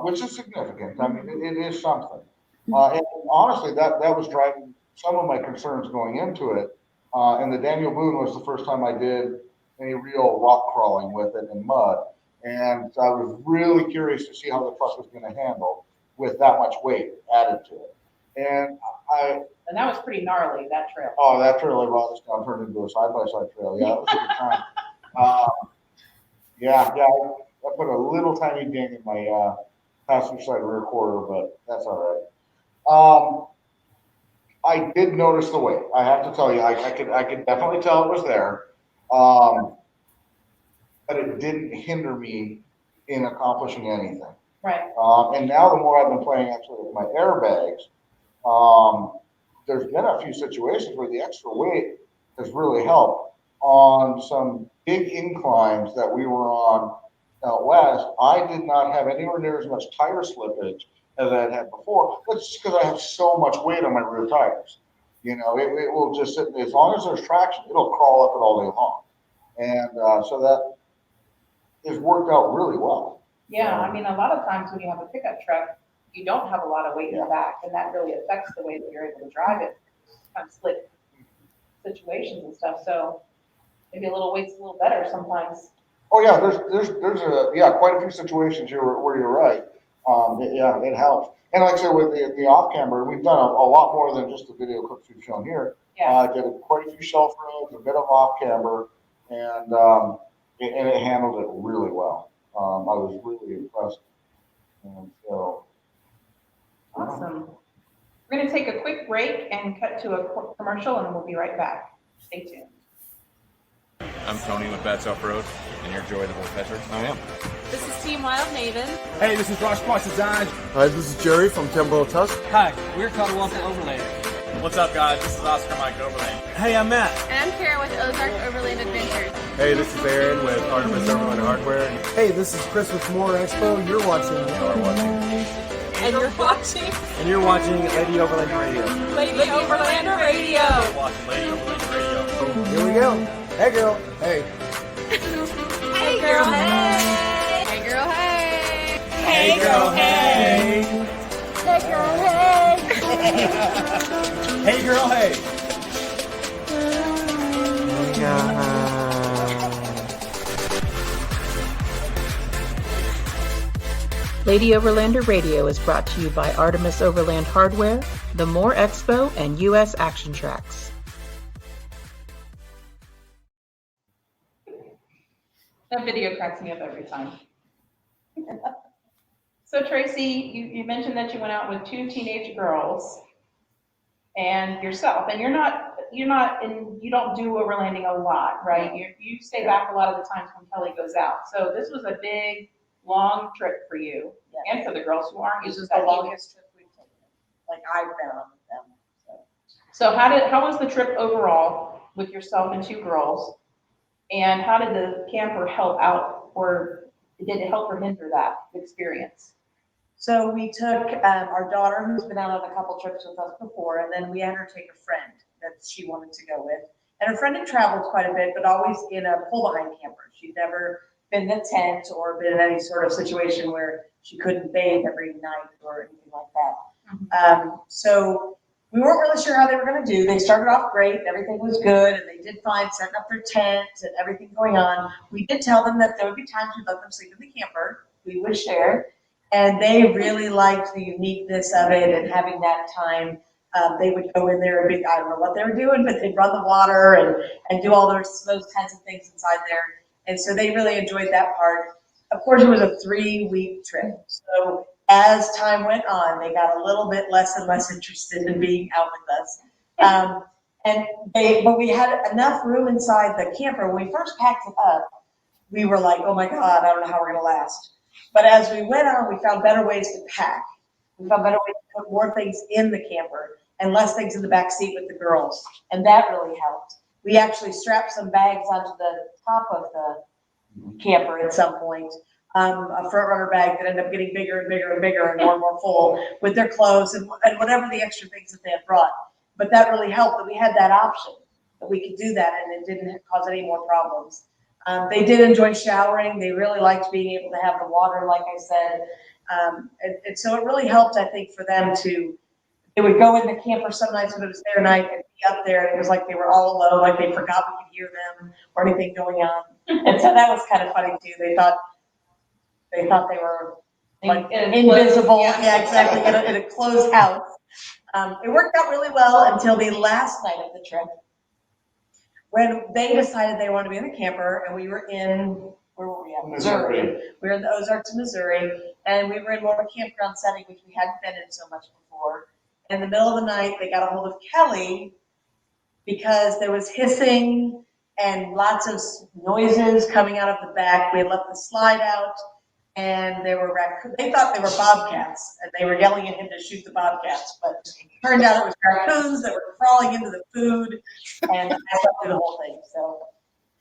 which is significant. I mean, it is something. And honestly, that was driving some of my concerns going into it. And the Daniel Boone was the first time I did any real rock crawling with it in mud. And I was really curious to see how the truck was going to handle with that much weight added to it. And that was pretty gnarly, that trail. Oh, that trail I brought us down turned into a side-by-side trail. Yeah, it was a good time. I put a little tiny ding in my passenger side rear quarter, but that's all right. I did notice the weight. I have to tell you, I could definitely tell it was there. But it didn't hinder me in accomplishing anything. Right. And now the more I've been playing actually with my airbags, there's been a few situations where the extra weight has really helped. On some big inclines that we were on out west, I did not have anywhere near as much tire slippage as I had before. That's just because I have so much weight on my rear tires. You know, it will just sit, as long as there's traction, it'll crawl up it all day long. And so that has worked out really well. Yeah, I mean, a lot of times when you have a pickup truck, you don't have a lot of weight in the back, and that really affects the way that you're able to drive it. Kind of slick situations and stuff, so maybe a little weight's a little better sometimes. Oh yeah, there's quite a few situations here where you're right. It helps. And like I said, with the off camber, we've done a lot more than just the video clips we've shown here. Yeah. I did quite a few shelf roads, a bit of off camber, and it handled it really well. I was really impressed. And so. Awesome. We're going to take a quick break and cut to a commercial, and we'll be right back. Stay tuned. I'm Tony with Bats Off Road, and you're Joy the Woodpecker. I am. This is Team Wild Maven. Hey, this is Ross Squash Design. Hi, this is Jerry from Timbo Tusk. Hi, we're Caldwell Overland. What's up, guys? This is Oscar Mike Overland. Hey, I'm Matt. And I'm Kara with Ozark Overland Adventures. Hey, this is Aaron with Artemis Overland Hardware. Hey, this is Chris with More Expo. You're watching. And you're watching. And you're watching Lady Overland Radio. Lady Overland Radio. You're watching Lady Overland Radio. Here we go. Hey, girl. Hey. Hey, girl, hey. Hey, girl, hey. Hey, girl, hey. Hey, girl, hey. Hey, girl, hey. Lady Overlander Radio is brought to you by Artemis Overland Hardware, the More Expo, and U.S. Action Tracks. That video cracks me up every time. So Traci, you mentioned that you went out with 2 teenage girls and yourself, and you don't do overlanding a lot, right? You stay back a lot of the times when Kelly goes out. So this was a big, long trip for you and for the girls who aren't. This is the longest trip we've taken. Like I've been on with them. So how was the trip overall with yourself and 2 girls? And how did the camper help out, or did it help or hinder that experience? So we took our daughter, who's been out on a couple trips with us before, and then we had her take a friend that she wanted to go with. And her friend had traveled quite a bit, but always in a pull-behind camper. She'd never been in a tent or been in any sort of situation where she couldn't bathe every night or anything like that. Mm-hmm. So we weren't really sure how they were going to do. They started off great. Everything was good, and they did fine setting up their tent and everything going on. We did tell them that there would be times we'd let them sleep in the camper. We would share. And they really liked the uniqueness of it and having that time. They would go in there and be, I don't know what they were doing, but they'd run the water and do all those kinds of things inside there. And so they really enjoyed that part. Of course, it was a 3-week trip. So as time went on, they got a little bit less and less interested in being out with us. But we had enough room inside the camper. When we first packed it up, we were like, oh my God, I don't know how we're going to last. But as we went on, we found better ways to pack. We found better ways to put more things in the camper and less things in the back seat with the girls. And that really helped. We actually strapped some bags onto the top of the camper at some point. A front runner bag that ended up getting bigger and bigger and bigger and more full with their clothes and whatever the extra things that they had brought. But that really helped that we had that option, that we could do that and it didn't cause any more problems. They did enjoy showering. They really liked being able to have the water, like I said. And so it really helped, I think, for them to, they would go in the camper some nights when it was their night and be up there and it was like they were all alone, like they forgot we could hear them or anything going on. And so that was kind of funny too. They thought they were like invisible. Yeah, exactly. In a closed house. It worked out really well until the last night of the trip when they decided they wanted to be in the camper and we were in where were we at? Missouri. We were in the Ozarks of Missouri, and we were in more of a campground setting, which we hadn't been in so much before. In the middle of the night, they got a hold of Kelly because there was hissing and lots of noises coming out of the back. We had left the slide out, and there were raccoons. They thought they were bobcats, and they were yelling at him to shoot the bobcats, but it turned out it was raccoons that were crawling into the food, and I slept through the whole thing, so.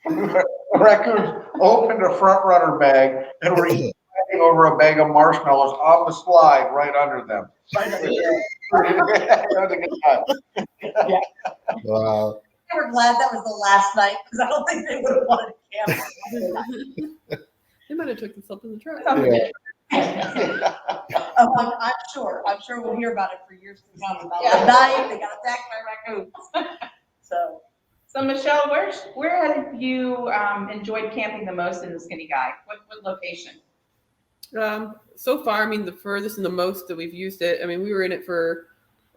The raccoons opened a front runner bag and were eating over a bag of marshmallows on the slide right under them. Yeah. Wow. They were glad that was the last night, because I don't think they would have wanted to camp. They might have took this up in the truck. Yeah. I'm sure we'll hear about it for years to come, about the night they got attacked by raccoons. So Michelle, where have you enjoyed camping the most in the Skinny Guy? What location? So far, I mean, the furthest and the most that we've used it, I mean, we were in it for,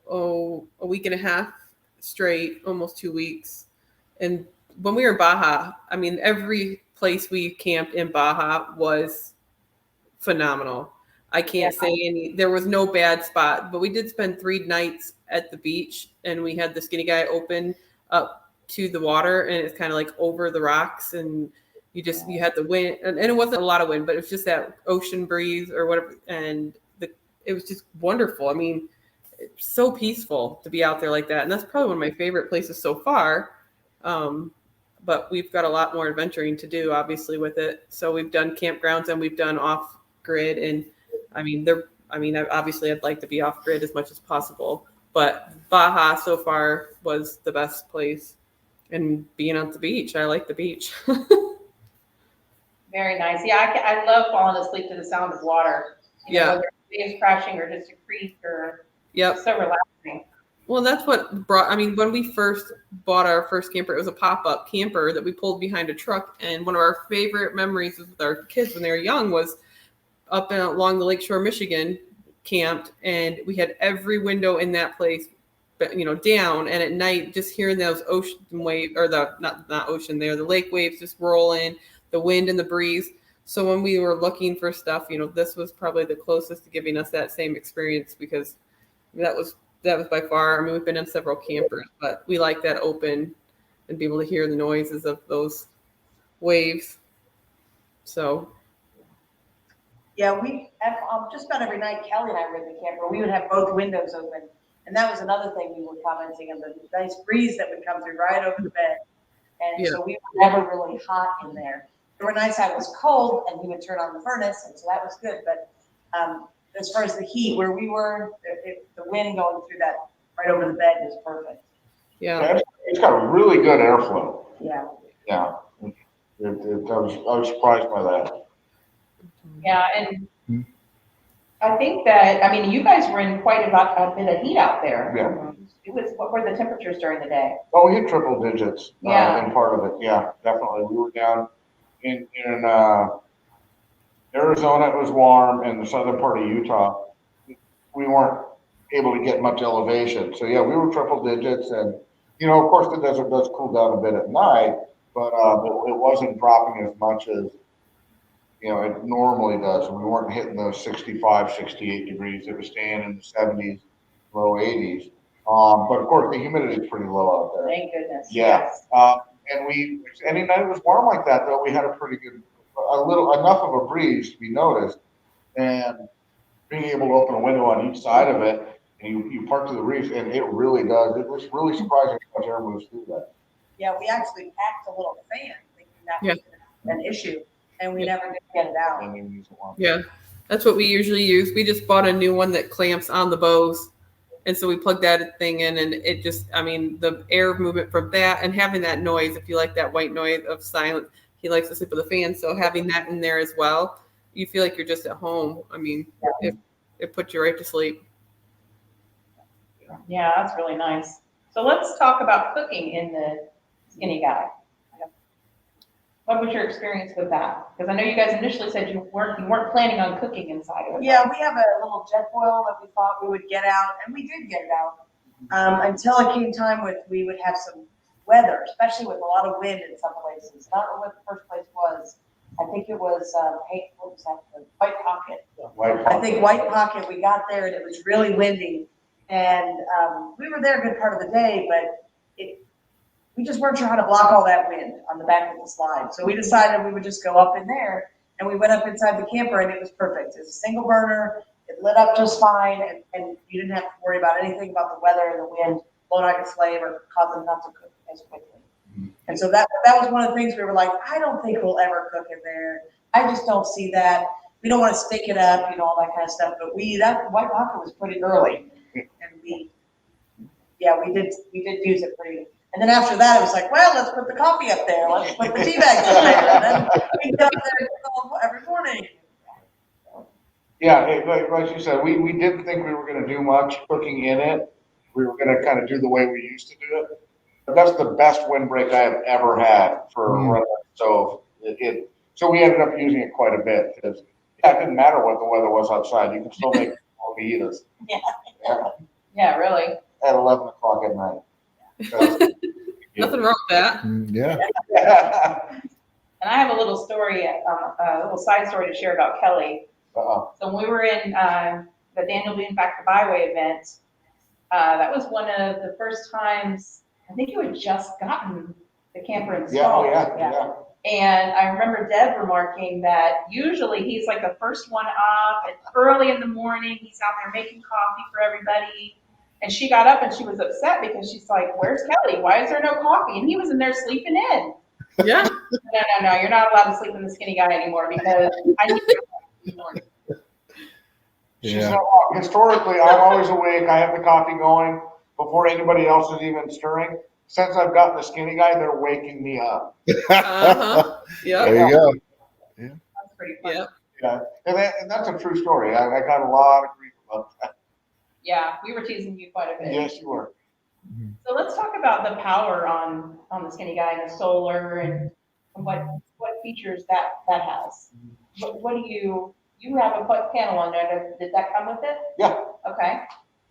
a week and a half straight, almost 2 weeks. And when we were in Baja, I mean, every place we camped in Baja was phenomenal. I can't say there was no bad spot, but we did spend 3 nights at the beach, and we had the Skinny Guy open up to the water, and it's kind of like over the rocks, and you had the wind, and it wasn't a lot of wind, but it was just that ocean breeze or whatever, and it was just wonderful. I mean, it's so peaceful to be out there like that, and that's probably one of my favorite places so far. But we've got a lot more adventuring to do, obviously, with it. So we've done campgrounds and we've done off grid, and obviously I'd like to be off grid as much as possible, but Baja so far was the best place. And being on the beach, I like the beach. Very nice. Yeah, I love falling asleep to the sound of water. Whether it's waves crashing or just a creek or so relaxing. Well, that's what when we first bought our first camper, it was a pop-up camper that we pulled behind a truck. And one of our favorite memories with our kids when they were young was up and along the Lakeshore, Michigan, camped. And we had every window in that place, down, and at night just hearing those ocean waves, or the not ocean there, the lake waves just rolling, the wind and the breeze. So when we were looking for stuff, this was probably the closest to giving us that same experience, because that was by far. I mean, we've been in several campers, but we like that open and be able to hear the noises of those waves. So yeah, we just about every night, Kelly and I were in the camper, we would have both windows open. And that was another thing we were commenting on, the nice breeze that would come through right over the bed. And so we were never really hot in there. There were nights I was cold, and he would turn on the furnace, and so that was good. But as far as the heat, where we were, the wind going through that right over the bed was perfect. Yeah. It's got a really good airflow. Yeah. Yeah. I was surprised by that. Yeah, and I think that, you guys were in quite a bit of heat out there. Yeah. What were the temperatures during the day? Oh, we hit triple digits in part of it. Yeah, definitely. We were down in Arizona, it was warm, and the southern part of Utah, we weren't able to get much elevation. So yeah, we were triple digits, and of course the desert does cool down a bit at night, but it wasn't dropping as much as it normally does. We weren't hitting those 65, 68 degrees. It was staying in the 70s, low 80s. But of course the humidity is pretty low out there. Thank goodness. Yeah. Yes. And any night it was warm like that, though, we had a pretty good, enough of a breeze to be noticed, and being able to open a window on each side of it, and you park to the reef, and it really does. It was really surprising how much air moves through that. Yeah, we actually packed a little fan thinking that was an issue, and we never did get it out. Yeah, that's what we usually use. We just bought a new one that clamps on the bows. And so we plugged that thing in, and it just, the air movement from that and having that noise, if you like that white noise of silence, he likes to sleep with a fan. So having that in there as well, you feel like you're just at home. It puts you right to sleep. Yeah, that's really nice. So let's talk about cooking in the Skinny Guy. What was your experience with that? Because I know you guys initially said you weren't planning on cooking inside of it. Yeah, we have a little jet boil that we thought we would get out, and we did get it out. Until it came time we would have some weather, especially with a lot of wind in some places. I don't know what the first place was. I think it was, hey, what was that, the White Pocket. White I Pocket. think White Pocket, we got there and it was really windy. And we were there a good part of the day, but we just weren't sure how to block all that wind on the back of the slide. So we decided we would just go up in there, and we went up inside the camper, and it was perfect. It was a single burner. It lit up just fine, and you didn't have to worry about anything about the weather and the wind blowing out your flame or causing them not to cook as quickly. And so that was one of the things we were like, I don't think we'll ever cook in there. I just don't see that. We don't want to stick it up, you know, all that kind of stuff. But that White Pocket was pretty early, and we did use it pretty. And then after that, it was like, well, let's put the coffee up there. Let's put the tea bags up there. And then we get up there every morning. Yeah, like you said, we didn't think we were going to do much cooking in it. We were going to kind of do the way we used to do it. But that's the best windbreak I have ever had for a running stove. So we ended up using it quite a bit because it didn't matter what the weather was outside. You can still make fajitas. Yeah, really. At 11 o'clock at night. Nothing wrong with that. Yeah. And I have a little story, a little side story to share about Kelly. So when we were in the Daniel Bean Back to Byway event, that was one of the first times, I think you had just gotten the camper installed. Yeah. And I remember Deb remarking that usually he's like the first one up, and early in the morning, he's out there making coffee for everybody. And she got up and she was upset because she's like, where's Kelly? Why is there no coffee? And he was in there sleeping in. Yeah. No, you're not allowed to sleep in the skinny guy anymore because I need to in the morning. She said, oh, historically, I'm always awake. I have the coffee going before anybody else is even stirring. Since I've gotten the skinny guy, they're waking me up. Uh-huh. Yeah. There you go. That's pretty fun. Yeah. Yeah. And that's a true story. I got a lot of grief about that. Yeah, we were teasing you quite a bit. Yes, you were. So let's talk about the power on the skinny guy and the solar and what features that has. What do you have a panel on there? Did that come with it? Yeah. Okay.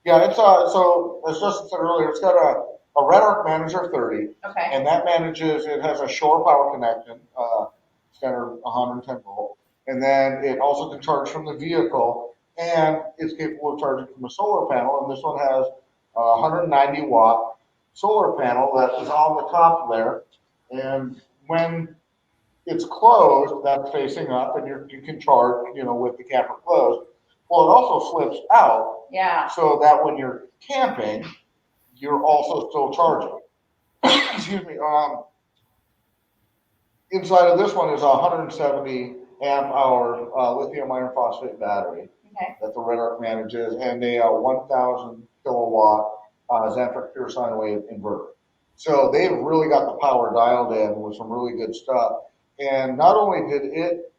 Yeah, it's so as Justin said earlier, it's got a Red Arc Manager 30. Okay. And that it has a shore power connection, standard 110 volt. And then it also can charge from the vehicle. And it's capable of charging from a solar panel, and this one has a 190 watt solar panel that is on the top there. And when it's closed, that's facing up, and you can charge, with the camper closed. Well, it also flips out, so that when you're camping, you're also still charging. Excuse me. Inside of this one is a 170 amp hour lithium iron phosphate battery. Okay. That the Red Arc manages, and a 1,000 kilowatt Xanthic pure sine wave inverter. So they've really got the power dialed in with some really good stuff. And not only did it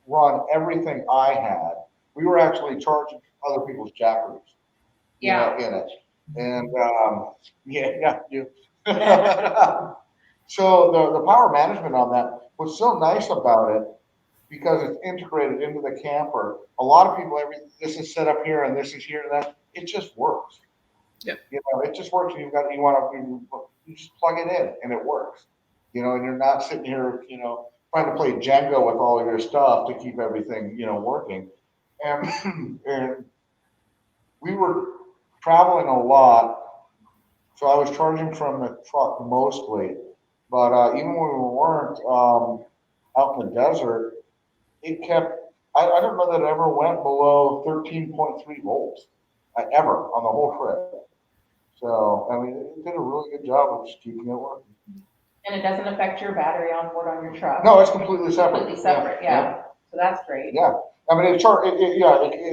run everything I had, we were actually charging other people's jackeries in it. And you. So the power management on that was so nice about it, because it's integrated into the camper. A lot of people, this is set up here and this is here and that. It just works. Yeah. It just works. You just plug it in and it works. And you're not sitting here, trying to play Jenga with all your stuff to keep everything, working. And we were traveling a lot, so I was charging from the truck mostly. But even when we weren't out in the desert, it kept, I don't know that it ever went below 13.3 volts ever on the whole trip. So, it did a really good job of just keeping it working. And it doesn't affect your battery on board on your truck? No, it's completely separate. Completely separate, yeah. So that's great. Yeah. It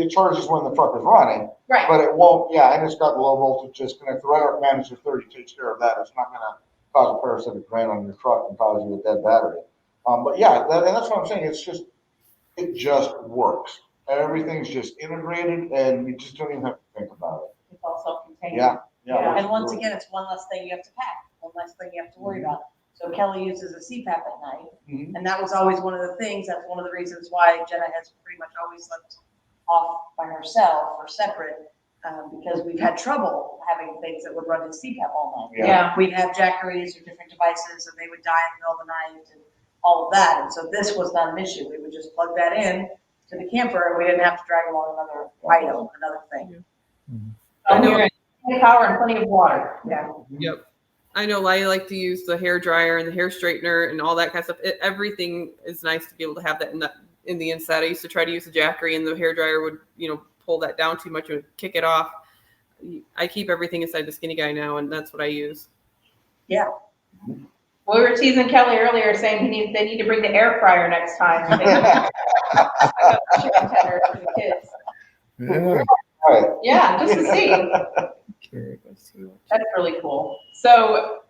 charges when the truck is running. Right. But it won't, and it's got low voltage disconnect. The Red Arc Manager 30 takes care of that. It's not going to cause a parasitic drain on your truck and cause you a dead battery. But that's what I'm saying. It just works. Everything's just integrated, and you just don't even have to think about it. It's all self-contained. Yeah. And once again, it's one less thing you have to pack, one less thing you have to worry about. So Kelly uses a CPAP at night, and that was always one of the things. That's one of the reasons why Jenna has pretty much always slept off by herself or separate, because we've had trouble having things that would run in CPAP all night. Yeah. We'd have jackeries or different devices, and they would die in the middle of the night and all of that. And so this was not an issue. We would just plug that in to the camper and we didn't have to drag along another item, another thing. I know. Plenty of power and plenty of water. Yeah. Yep. I know I like to use the hair dryer and the hair straightener and all that kind of stuff. Everything is nice to be able to have that in the inside. I used to try to use the Jackery and the hair dryer would, pull that down too much and would kick it off. I keep everything inside the Skinny Guy now, and that's what I use. Yeah. Well, we were teasing Kelly earlier saying they need to bring the air fryer next time. Chicken tender for the kids. Yeah, just to see. That's really cool. So,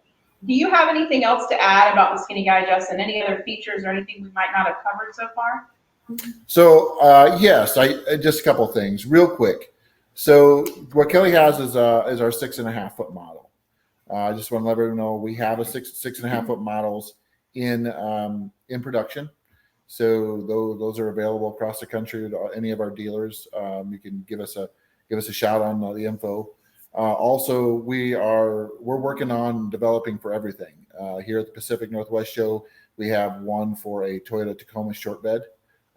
do you have anything else to add about the Skinny Guy, Justin? Any other features or anything we might not have covered so far? So yes, I just a couple things real quick. So what Kelly has is our 6.5 foot model. I just want to let everyone know we have a 6.5 foot models in production. So those are available across the country to any of our dealers. You can give us a shout on the info. Also, we're working on developing for everything. Here at the Pacific Northwest Show, we have one for a Toyota Tacoma short bed,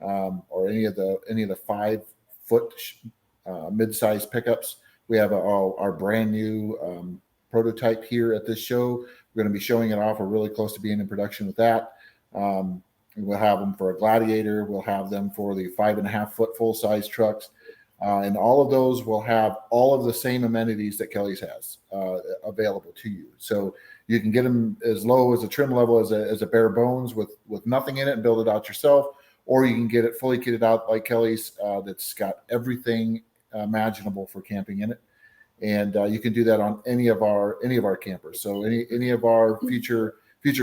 or any of the 5 foot mid-size pickups. We have our brand new prototype here at this show. We're going to be showing it off. We're really close to being in production with that. We'll have them for a Gladiator. We'll have them for the 5.5 foot full-size trucks. And all of those will have all of the same amenities that Kelly's has available to you. So you can get them as low as a trim level as a bare bones with nothing in it and build it out yourself, or you can get it fully kitted out like Kelly's that's got everything imaginable for camping in it. And you can do that on any of our campers. So any of our future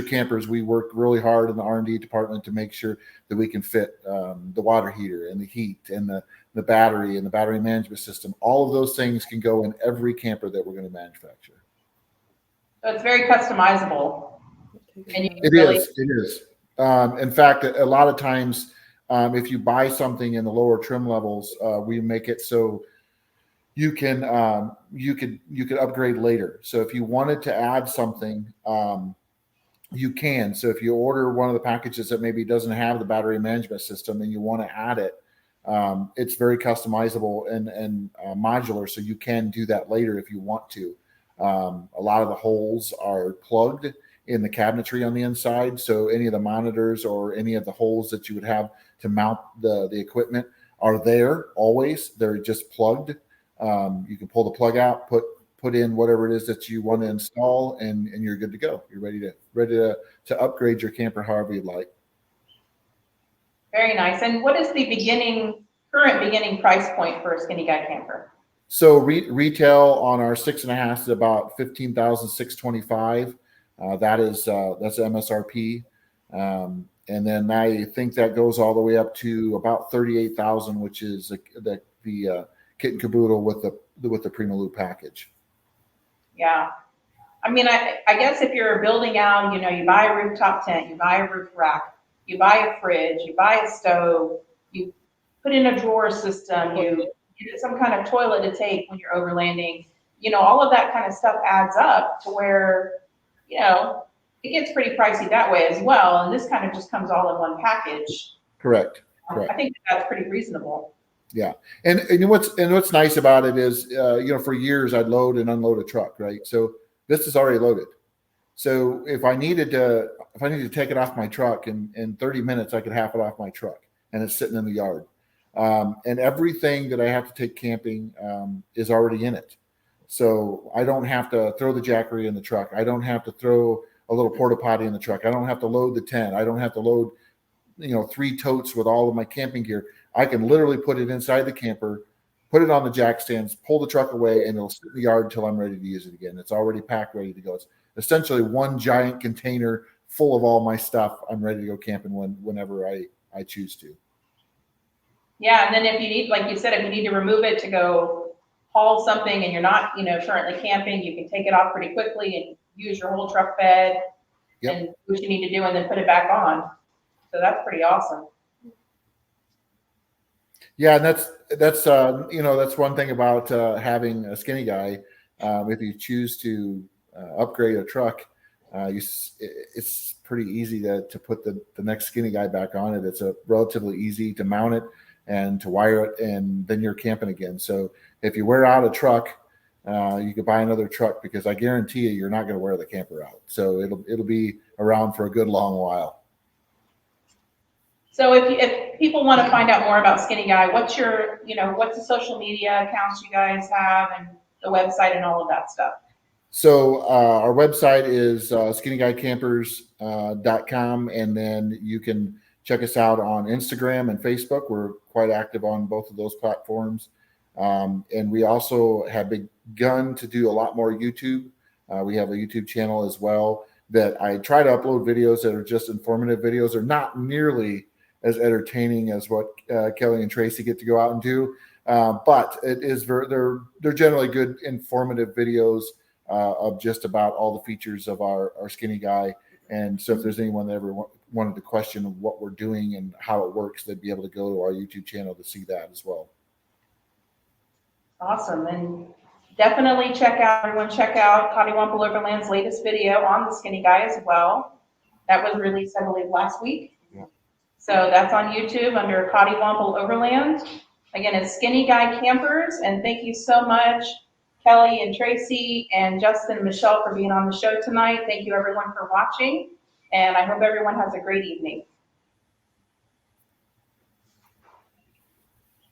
campers, we work really hard in the R&D department to make sure that we can fit the water heater and the heat and the battery and the battery management system. All of those things can go in every camper that we're going to manufacture. So it's very customizable. And It is. In fact, a lot of times, if you buy something in the lower trim levels, we make it so you could upgrade later. So if you wanted to add something, you can. So if you order one of the packages that maybe doesn't have the battery management system and you want to add it, it's very customizable and modular. So you can do that later if you want to. A lot of the holes are plugged in the cabinetry on the inside. So any of the monitors or any of the holes that you would have to mount the equipment are there always. They're just plugged. You can pull the plug out, put in whatever it is that you want to install, and you're good to go. You're ready to upgrade your camper however you'd like. Very nice. And what is the current beginning price point for a Skinny Guy camper? So retail on our 6.5 is about $15,625. That's MSRP. And then I think that goes all the way up to about $38,000, which is the kit and caboodle with the Prima Loop package. Yeah. I mean, I guess if you're building out, you buy a rooftop tent, you buy a roof rack, you buy a fridge, you buy a stove, you put in a drawer system, you get some kind of toilet to take when you're overlanding, all of that kind of stuff adds up to where, it gets pretty pricey that way as well. And this kind of just comes all in one package. Correct. I think that's pretty reasonable. Yeah. And what's nice about it is, for years I'd load and unload a truck, right? So this is already loaded. So if I needed to take it off my truck in 30 minutes, I could half it off my truck and it's sitting in the yard. And everything that I have to take camping is already in it. So I don't have to throw the Jackery in the truck. I don't have to throw a little porta potty in the truck. I don't have to load the tent. I don't have to load, 3 totes with all of my camping gear. I can literally put it inside the camper, put it on the jack stands, pull the truck away, and it'll sit in the yard until I'm ready to use it again. It's already packed, ready to go. It's essentially one giant container full of all my stuff. I'm ready to go camping whenever I choose to. Yeah, and then if you need, like you said, if you need to remove it to go haul something and you're not, currently camping, you can take it off pretty quickly and use your whole truck bed and do what you need to do and then put it back on. So that's pretty awesome. Yeah, and that's one thing about having a Skinny Guy. If you choose to upgrade a truck, it's pretty easy to put the next Skinny Guy back on it. It's a relatively easy to mount it and to wire it, and then you're camping again. So if you wear out a truck, you could buy another truck, because I guarantee you're not going to wear the camper out. So it'll be around for a good long while. So if people want to find out more about Skinny Guy, what's the social media accounts you guys have, and the website and all of that stuff? So our website is skinnyguycampers.com, and then you can check us out on Instagram and Facebook. We're quite active on both of those platforms. And we also have begun to do a lot more YouTube. We have a YouTube channel as well that I try to upload videos that are just informative videos. They're not nearly as entertaining as what Kelly and Traci get to go out and do, but it is they're generally good, informative videos of just about all the features of our Skinny Guy. And so if there's anyone that ever wanted to question what we're doing and how it works, they'd be able to go to our YouTube channel to see that as well. Awesome. And definitely check out Cottywomple Overland's latest video on the Skinny Guy as well. That was released, I believe, last week. Yeah. So that's on YouTube under Cottywomple Overland. Again, it's Skinny Guy Campers. And thank you so much, Kelly and Traci and Justin and Michelle, for being on the show tonight. Thank you everyone for watching. And I hope everyone has a great evening.